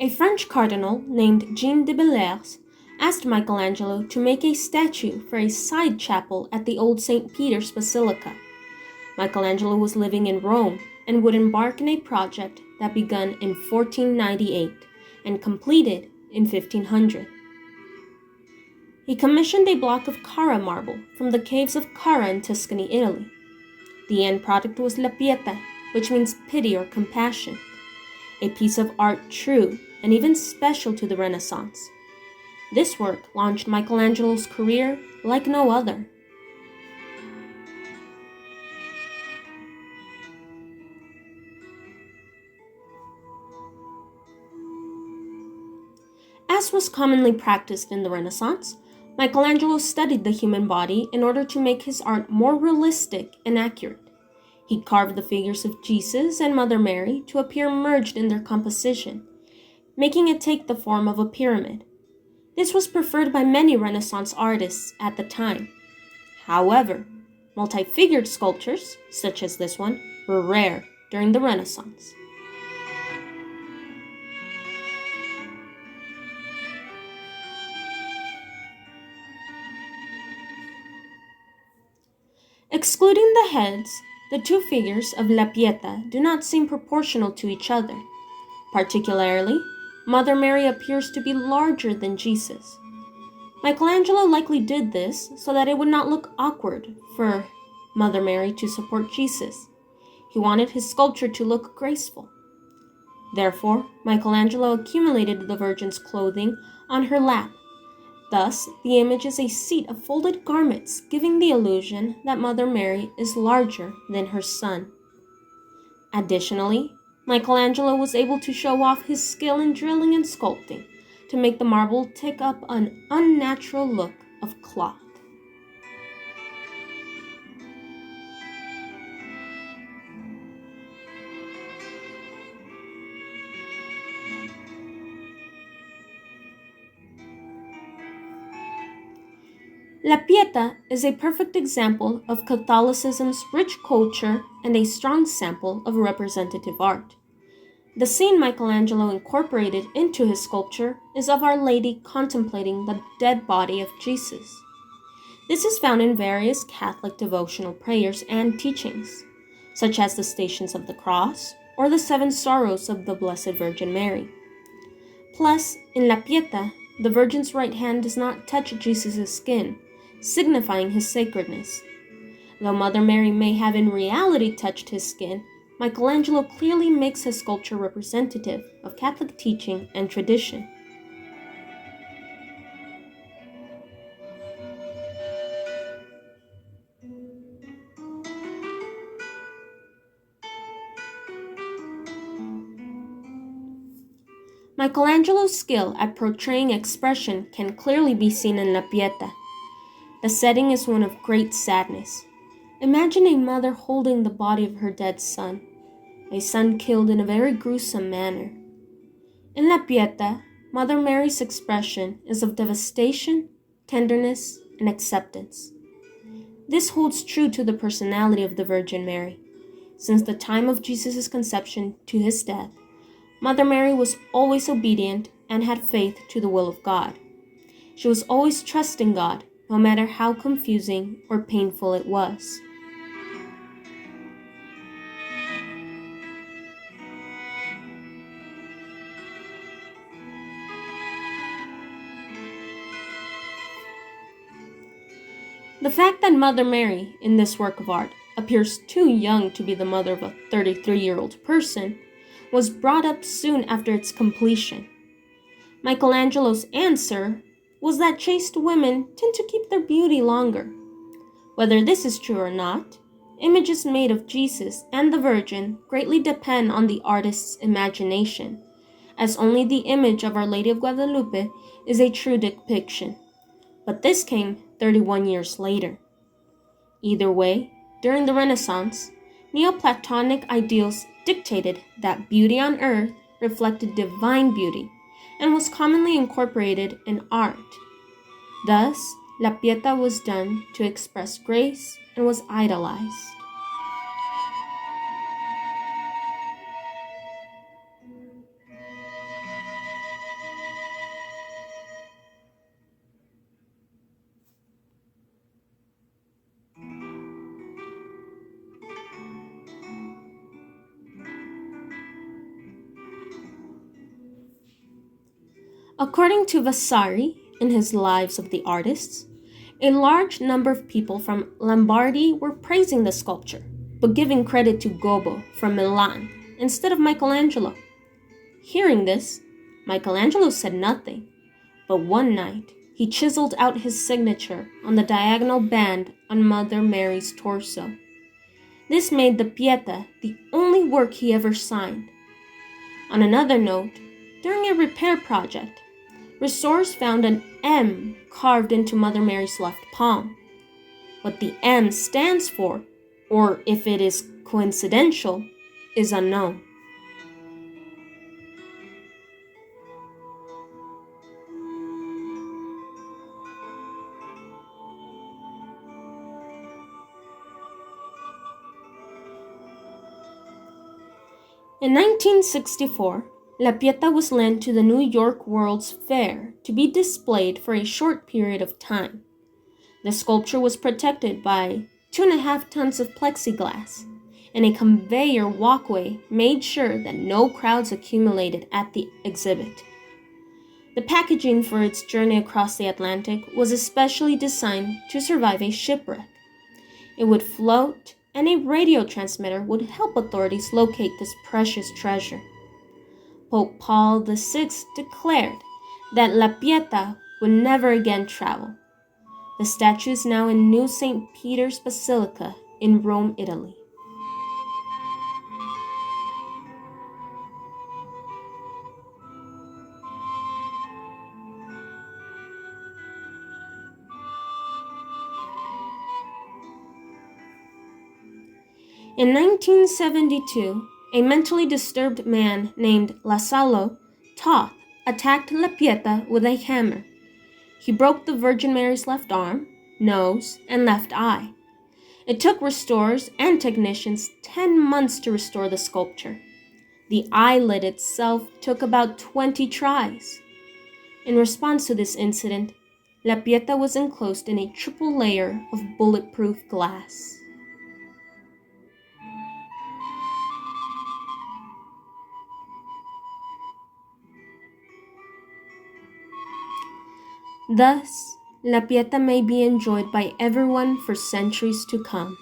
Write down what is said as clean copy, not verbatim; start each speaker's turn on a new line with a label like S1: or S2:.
S1: A French cardinal named Jean de Bellairs asked Michelangelo to make a statue for a side chapel at the old St. Peter's Basilica. Michelangelo was living in Rome and would embark in a project that began in 1498 and completed in 1500. He commissioned a block of Carrara marble from the caves of Carrara in Tuscany, Italy. The end product was La Pieta, which means pity or compassion, a piece of art true and even special to the Renaissance. This work launched Michelangelo's career like no other. As was commonly practiced in the Renaissance, Michelangelo studied the human body in order to make his art more realistic and accurate. He carved the figures of Jesus and Mother Mary to appear merged in their composition, making it take the form of a pyramid. This was preferred by many Renaissance artists at the time. However, multi-figured sculptures, such as this one, were rare during the Renaissance. Excluding the heads, the two figures of La Pieta do not seem proportional to each other. Particularly, Mother Mary appears to be larger than Jesus. Michelangelo likely did this so that it would not look awkward for Mother Mary to support Jesus. He wanted his sculpture to look graceful. Therefore, Michelangelo accumulated the Virgin's clothing on her lap. Thus, the image is a seat of folded garments, giving the illusion that Mother Mary is larger than her son. Additionally, Michelangelo was able to show off his skill in drilling and sculpting to make the marble take up an unnatural look of cloth. La Pieta is a perfect example of Catholicism's rich culture and a strong sample of representative art. The scene Michelangelo incorporated into his sculpture is of Our Lady contemplating the dead body of Jesus. This is found in various Catholic devotional prayers and teachings, such as the Stations of the Cross or the Seven Sorrows of the Blessed Virgin Mary. Plus, in La Pieta, the Virgin's right hand does not touch Jesus' skin, signifying his sacredness. Though Mother Mary may have in reality touched his skin, Michelangelo clearly makes his sculpture representative of Catholic teaching and tradition. Michelangelo's skill at portraying expression can clearly be seen in La Pieta. The setting is one of great sadness. Imagine a mother holding the body of her dead son, a son killed in a very gruesome manner. In La Pieta, Mother Mary's expression is of devastation, tenderness, and acceptance. This holds true to the personality of the Virgin Mary. Since the time of Jesus' conception to his death, Mother Mary was always obedient and had faith to the will of God. She was always trusting God, no matter how confusing or painful it was. The fact that Mother Mary, in this work of art, appears too young to be the mother of a 33-year-old person was brought up soon after its completion. Michelangelo's answer was that chaste women tend to keep their beauty longer. Whether this is true or not, images made of Jesus and the Virgin greatly depend on the artist's imagination, as only the image of Our Lady of Guadalupe is a true depiction. But this came 31 years later. Either way, during the Renaissance, Neoplatonic ideals dictated that beauty on earth reflected divine beauty and was commonly incorporated in art. Thus, La Pieta was done to express grace and was idolized. According to Vasari in his Lives of the Artists, a large number of people from Lombardy were praising the sculpture, but giving credit to Gobbo from Milan instead of Michelangelo. Hearing this, Michelangelo said nothing, but one night he chiseled out his signature on the diagonal band on Mother Mary's torso. This made the Pieta the only work he ever signed. On another note, during a repair project, restorers found an M carved into Mother Mary's left palm. What the M stands for, or if it is coincidental, is unknown. In 1964, La Pieta was lent to the New York World's Fair to be displayed for a short period of time. The sculpture was protected by 2.5 tons of plexiglass, and a conveyor walkway made sure that no crowds accumulated at the exhibit. The packaging for its journey across the Atlantic was especially designed to survive a shipwreck. It would float, and a radio transmitter would help authorities locate this precious treasure. Pope Paul VI declared that La Pieta would never again travel. The statue is now in New St. Peter's Basilica in Rome, Italy. In 1972, a mentally disturbed man named Laszlo Toth attacked La Pieta with a hammer. He broke the Virgin Mary's left arm, nose, and left eye. It took restorers and technicians 10 months to restore the sculpture. The eyelid itself took about 20 tries. In response to this incident, La Pieta was enclosed in a triple layer of bulletproof glass. Thus, La Pieta may be enjoyed by everyone for centuries to come.